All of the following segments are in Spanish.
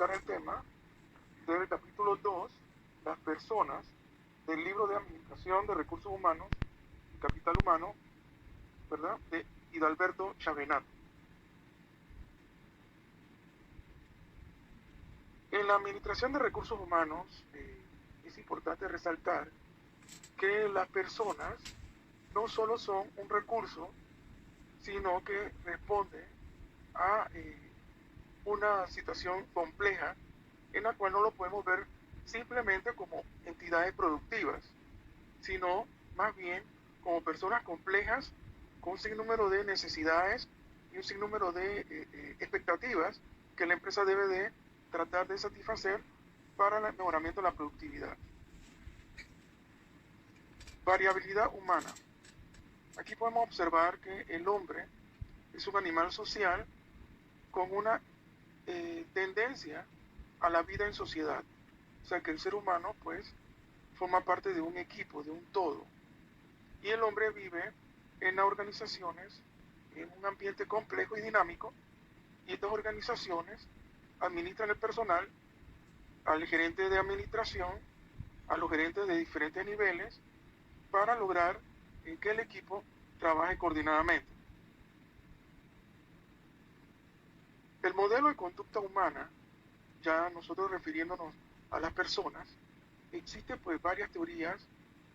tocar el tema del capítulo 2, las personas, del libro de Administración de Recursos Humanos y Capital Humano, ¿verdad? De Hidalberto Chavenato. En la Administración de Recursos Humanos es importante resaltar que las personas no solo son un recurso, sino que responden a una situación compleja en la cual no lo podemos ver simplemente como entidades productivas, sino más bien como personas complejas con un sinnúmero de necesidades y un sinnúmero de expectativas que la empresa debe de tratar de satisfacer para el mejoramiento de la productividad. Variabilidad humana. Aquí podemos observar que el hombre es un animal social con una tendencia a la vida en sociedad. O sea que el ser humano pues forma parte de un equipo, de un todo. Y el hombre vive en las organizaciones, en un ambiente complejo y dinámico, y estas organizaciones administran el personal al gerente de administración, a los gerentes de diferentes niveles, para lograr que el equipo trabaje coordinadamente. El modelo de conducta humana, ya nosotros refiriéndonos a las personas, existen pues varias teorías.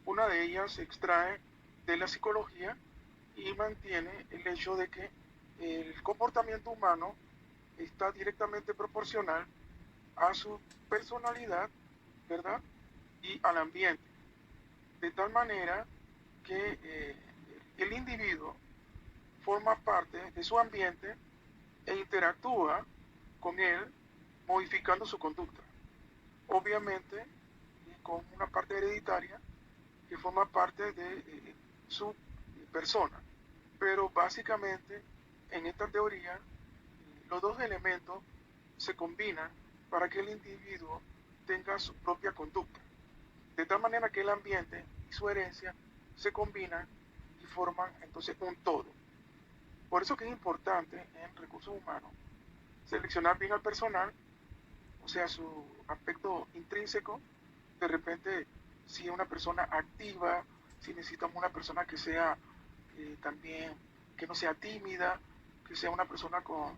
Una de ellas se extrae de la psicología y mantiene el hecho de que el comportamiento humano está directamente proporcional a su personalidad, ¿verdad? Y al ambiente. De tal manera que el individuo forma parte de su ambiente e interactúa con él modificando su conducta. Obviamente, con una parte hereditaria que forma parte de su persona. Pero básicamente, en esta teoría, los dos elementos se combinan para que el individuo tenga su propia conducta. De tal manera que el ambiente y su herencia se combinan y forman entonces un todo. Por eso que es importante en recursos humanos seleccionar bien al personal, o sea, su aspecto intrínseco. De repente, si es una persona activa, si necesitamos una persona que sea también, que no sea tímida, que sea una persona con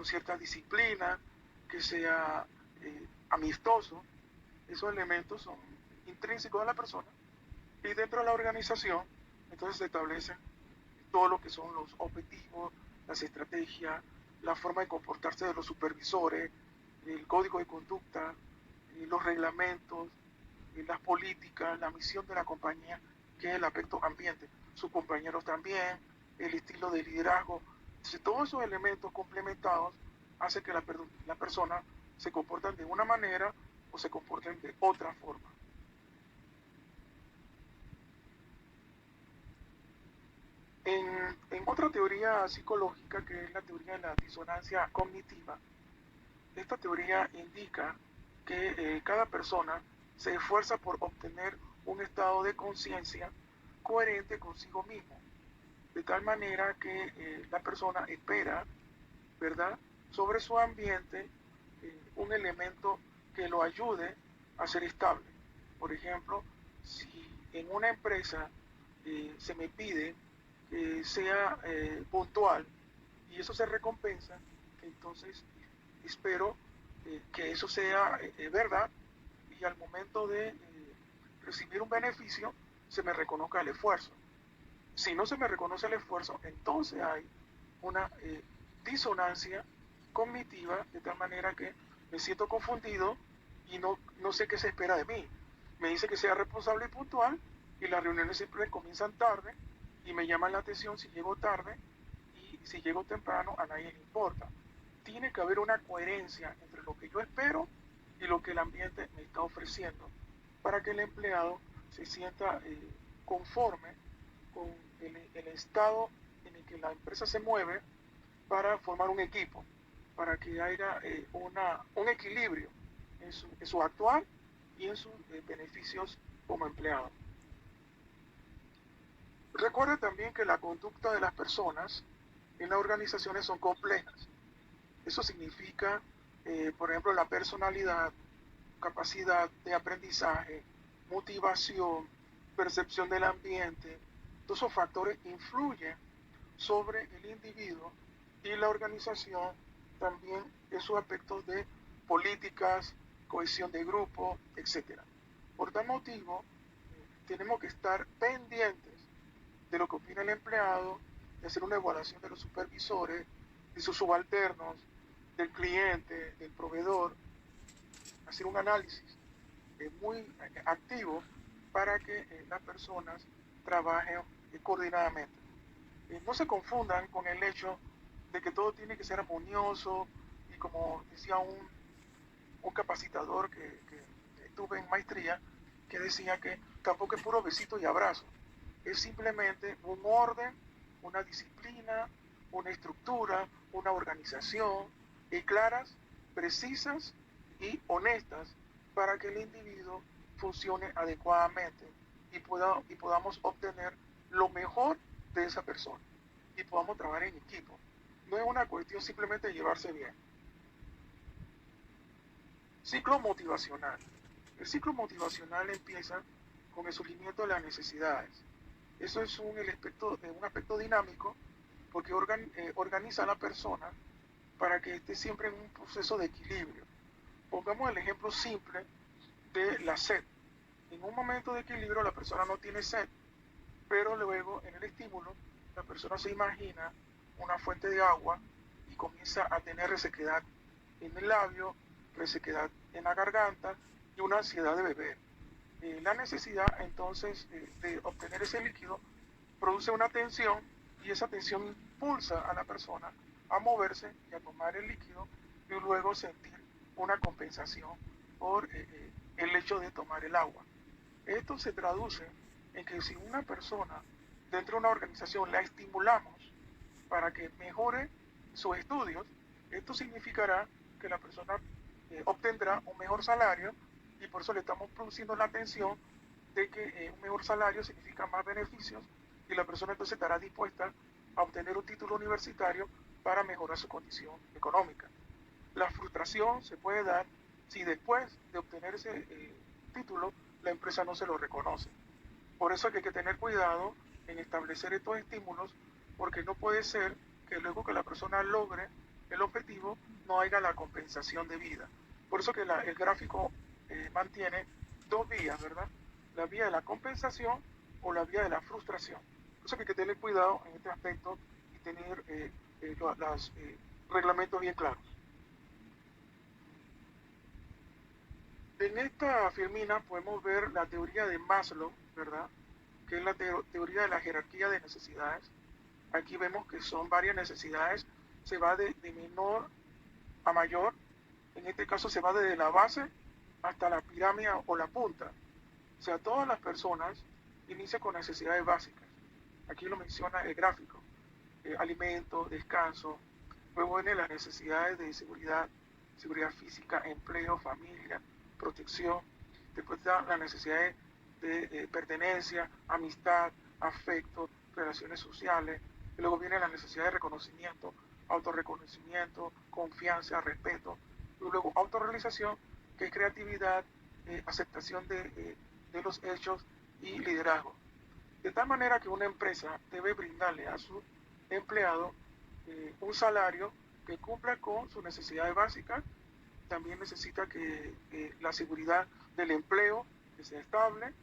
cierta disciplina, que sea amistoso. Esos elementos son intrínsecos de la persona y dentro de la organización entonces se establecen todo lo que son los objetivos, las estrategias, la forma de comportarse de los supervisores, el código de conducta, los reglamentos, las políticas, la misión de la compañía, que es el aspecto ambiente, sus compañeros también, el estilo de liderazgo. Entonces, todos esos elementos complementados hacen que la persona se comporten de una manera o se comporten de otra forma. En otra teoría psicológica, que es la teoría de la disonancia cognitiva, esta teoría indica que cada persona se esfuerza por obtener un estado de conciencia coherente consigo mismo, de tal manera que la persona espera, ¿verdad?, sobre su ambiente un elemento que lo ayude a ser estable. Por ejemplo, si en una empresa se me pide que sea puntual y eso se recompensa, entonces espero que eso sea verdad y al momento de recibir un beneficio se me reconozca el esfuerzo. Si no se me reconoce el esfuerzo, entonces hay una disonancia cognitiva, de tal manera que me siento confundido y no sé qué se espera de mí. Me dice que sea responsable y puntual y las reuniones siempre comienzan tarde y me llaman la atención si llego tarde y si llego temprano a nadie le importa. Tiene que haber una coherencia entre lo que yo espero y lo que el ambiente me está ofreciendo para que el empleado se sienta conforme con el estado en el que la empresa se mueve para formar un equipo, para que haya un equilibrio en su actual y en sus beneficios como empleado. Recuerde también que la conducta de las personas en las organizaciones son complejas. Eso significa por ejemplo, la personalidad, capacidad de aprendizaje, motivación, percepción del ambiente. Todos esos factores influyen sobre el individuo y la organización, también esos aspectos de políticas, cohesión de grupo, etc. Por tal motivo, tenemos que estar pendientes de lo que opina el empleado, de hacer una evaluación de los supervisores, de sus subalternos, del cliente, del proveedor, hacer un análisis muy activo para que las personas trabajen coordinadamente. No se confundan con el hecho de que todo tiene que ser armonioso y como decía un capacitador que tuve en maestría, que decía que tampoco es puro besito y abrazo, es simplemente un orden, una disciplina, una estructura, una organización claras, precisas y honestas para que el individuo funcione adecuadamente y podamos obtener lo mejor de esa persona y podamos trabajar en equipo. No es una cuestión simplemente de llevarse bien. Ciclo motivacional. El ciclo motivacional empieza con el surgimiento de las necesidades. Eso es un aspecto dinámico porque organiza a la persona para que esté siempre en un proceso de equilibrio. Pongamos el ejemplo simple de la sed. En un momento de equilibrio la persona no tiene sed, pero luego en el estímulo la persona se imagina una fuente de agua y comienza a tener resequedad en el labio, resequedad en la garganta y una ansiedad de beber. La necesidad entonces de obtener ese líquido produce una tensión y esa tensión impulsa a la persona a moverse y a tomar el líquido y luego sentir una compensación por el hecho de tomar el agua. Esto se traduce en que si una persona dentro de una organización la estimulamos para que mejore sus estudios, esto significará que la persona obtendrá un mejor salario y por eso le estamos produciendo la atención de que un mejor salario significa más beneficios y la persona entonces estará dispuesta a obtener un título universitario para mejorar su condición económica. La frustración se puede dar si después de obtener ese título la empresa no se lo reconoce. Por eso hay que tener cuidado en establecer estos estímulos porque no puede ser que luego que la persona logre el objetivo no haya la compensación de vida. Por eso que el gráfico mantiene dos vías, ¿verdad? La vía de la compensación o la vía de la frustración. Por eso que hay que tener cuidado en este aspecto y tener los reglamentos bien claros. En esta filmina podemos ver la teoría de Maslow, ¿verdad? Que es la teoría de la jerarquía de necesidades. Aquí vemos que son varias necesidades, se va de menor a mayor, en este caso se va desde la base hasta la pirámide o la punta. O sea, todas las personas inician con necesidades básicas. Aquí lo menciona el gráfico. Alimento, descanso, luego vienen las necesidades de seguridad, seguridad física, empleo, familia, protección, después están las necesidades de pertenencia, amistad, afecto, relaciones sociales, y luego viene la necesidad de reconocimiento, autorreconocimiento, confianza, respeto, y luego autorrealización, que es creatividad, aceptación de los hechos y liderazgo. De tal manera que una empresa debe brindarle a su empleado un salario que cumpla con sus necesidades básicas. También necesita que la seguridad del empleo que sea estable.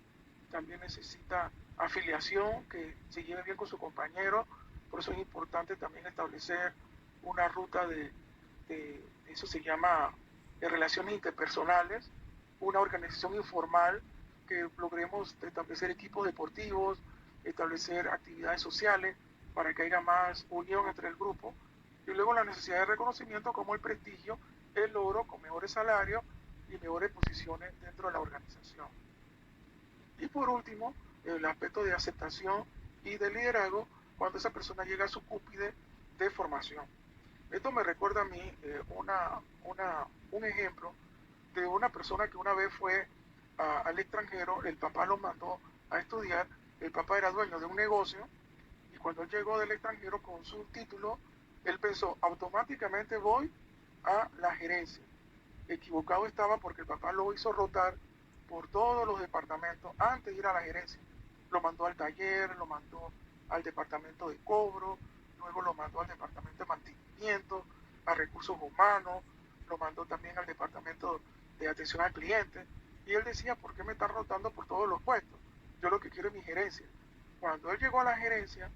También necesita afiliación, que se lleve bien con su compañero. Por eso es importante también establecer una ruta eso se llama de relaciones interpersonales, una organización informal que logremos establecer equipos deportivos, establecer actividades sociales para que haya más unión entre el grupo y luego la necesidad de reconocimiento como el prestigio, el logro con mejores salarios y mejores posiciones dentro de la organización. Y por último, el aspecto de aceptación y de liderazgo cuando esa persona llega a su cúspide de formación. Esto me recuerda a mí un ejemplo de una persona que una vez fue al extranjero, el papá lo mandó a estudiar, el papá era dueño de un negocio y cuando él llegó del extranjero con su título, él pensó, automáticamente voy a la gerencia. Equivocado estaba porque el papá lo hizo rotar por todos los departamentos antes de ir a la gerencia. Lo mandó al taller, lo mandó al departamento de cobro, luego lo mandó al departamento de mantenimiento, a recursos humanos, lo mandó también al departamento de atención al cliente. Y él decía, ¿por qué me están rotando por todos los puestos? Yo lo que quiero es mi gerencia. Cuando él llegó a la gerencia,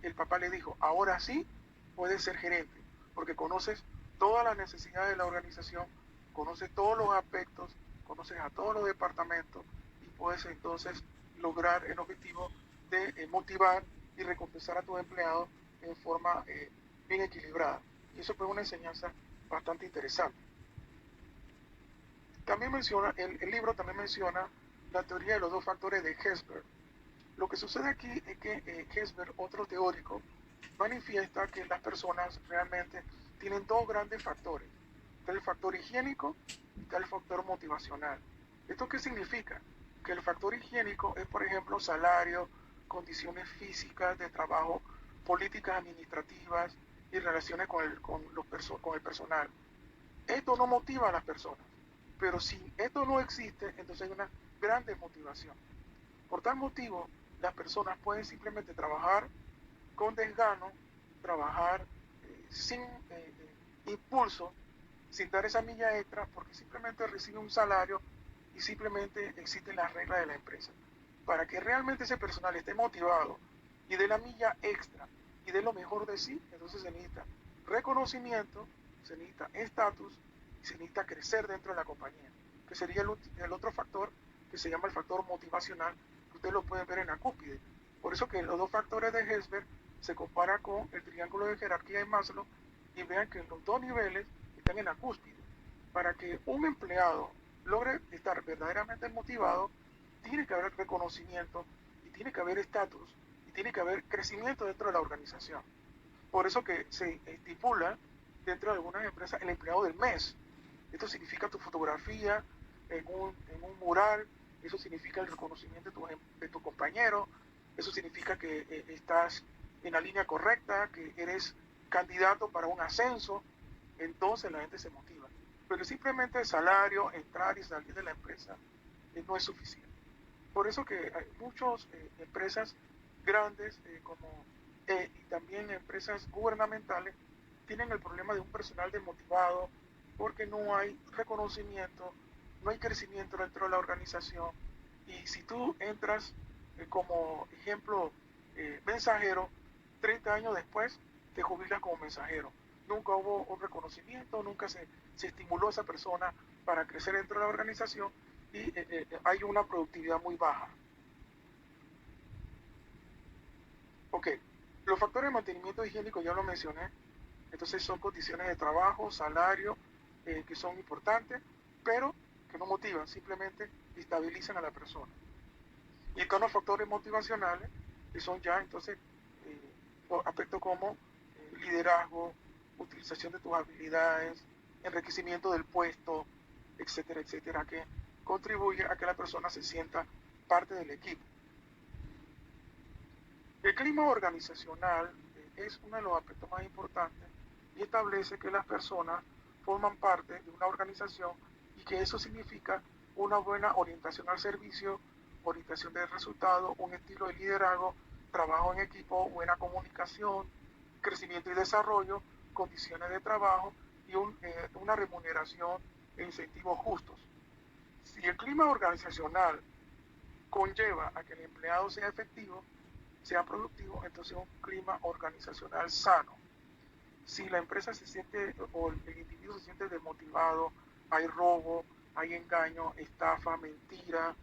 el papá le dijo, ahora sí puedes ser gerente, porque conoces todas las necesidades de la organización, conoces todos los aspectos, conoces a todos los departamentos y puedes entonces lograr el objetivo de motivar y recompensar a tus empleados en forma bien equilibrada. Y eso fue una enseñanza bastante interesante. También menciona, el libro también menciona la teoría de los dos factores de Herzberg. Lo que sucede aquí es que Herzberg, otro teórico, manifiesta que las personas realmente tienen dos grandes factores. Está el factor higiénico y está el factor motivacional. ¿Esto qué significa? Que el factor higiénico es, por ejemplo, salario, condiciones físicas de trabajo, políticas administrativas y relaciones con el personal. Esto no motiva a las personas, pero si esto no existe, entonces hay una gran desmotivación. Por tal motivo, las personas pueden simplemente trabajar con desgano, trabajar sin impulso, sin dar esa milla extra, porque simplemente recibe un salario y simplemente existen las reglas de la empresa. Para que realmente ese personal esté motivado y dé la milla extra y dé lo mejor de sí, entonces se necesita reconocimiento, se necesita estatus y se necesita crecer dentro de la compañía, que sería el otro factor que se llama el factor motivacional, que ustedes lo pueden ver en la cúspide. Por eso que los dos factores de Herzberg se compara con el triángulo de jerarquía de Maslow y vean que los dos niveles están en la cúspide. Para que un empleado logre estar verdaderamente motivado, tiene que haber reconocimiento y tiene que haber estatus y tiene que haber crecimiento dentro de la organización. Por eso que se estipula dentro de algunas empresas el empleado del mes. Esto significa tu fotografía en un mural, eso significa el reconocimiento de tu compañero, eso significa que estás en la línea correcta, que eres candidato para un ascenso, entonces la gente se motiva. Pero simplemente el salario, entrar y salir de la empresa, no es suficiente. Por eso que hay muchas empresas grandes y también empresas gubernamentales tienen el problema de un personal desmotivado porque no hay reconocimiento, no hay crecimiento dentro de la organización. Y si tú entras como ejemplo mensajero, 30 años después te jubilas como mensajero. Nunca hubo un reconocimiento, nunca se estimuló a esa persona para crecer dentro de la organización y hay una productividad muy baja. Ok, los factores de mantenimiento higiénico ya lo mencioné, entonces son condiciones de trabajo, salario, que son importantes, pero que no motivan, simplemente estabilizan a la persona. Y están los factores motivacionales, que son ya entonces aspectos como liderazgo, utilización de tus habilidades, enriquecimiento del puesto, etcétera, etcétera, que contribuye a que la persona se sienta parte del equipo. El clima organizacional es uno de los aspectos más importantes y establece que las personas forman parte de una organización y que eso significa una buena orientación al servicio, orientación del resultado, un estilo de liderazgo, trabajo en equipo, buena comunicación, crecimiento y desarrollo, condiciones de trabajo y una remuneración e incentivos justos. Si el clima organizacional conlleva a que el empleado sea efectivo, sea productivo, entonces un clima organizacional sano. Si la empresa se siente o el individuo se siente desmotivado, hay robo, hay engaño, estafa, mentira,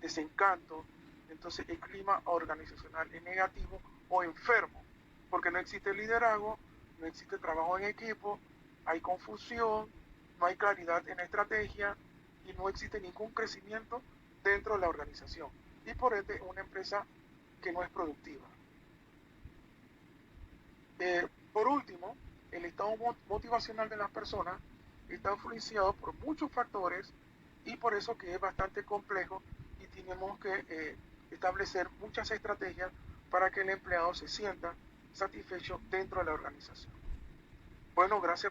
desencanto, entonces el clima organizacional es negativo o enfermo, porque no existe liderazgo, no existe trabajo en equipo, hay confusión, no hay claridad en la estrategia y no existe ningún crecimiento dentro de la organización. Y por ende, una empresa que no es productiva. Por último, el estado motivacional de las personas está influenciado por muchos factores y por eso que es bastante complejo y tenemos que establecer muchas estrategias para que el empleado se sienta satisfecho dentro de la organización. Bueno, gracias.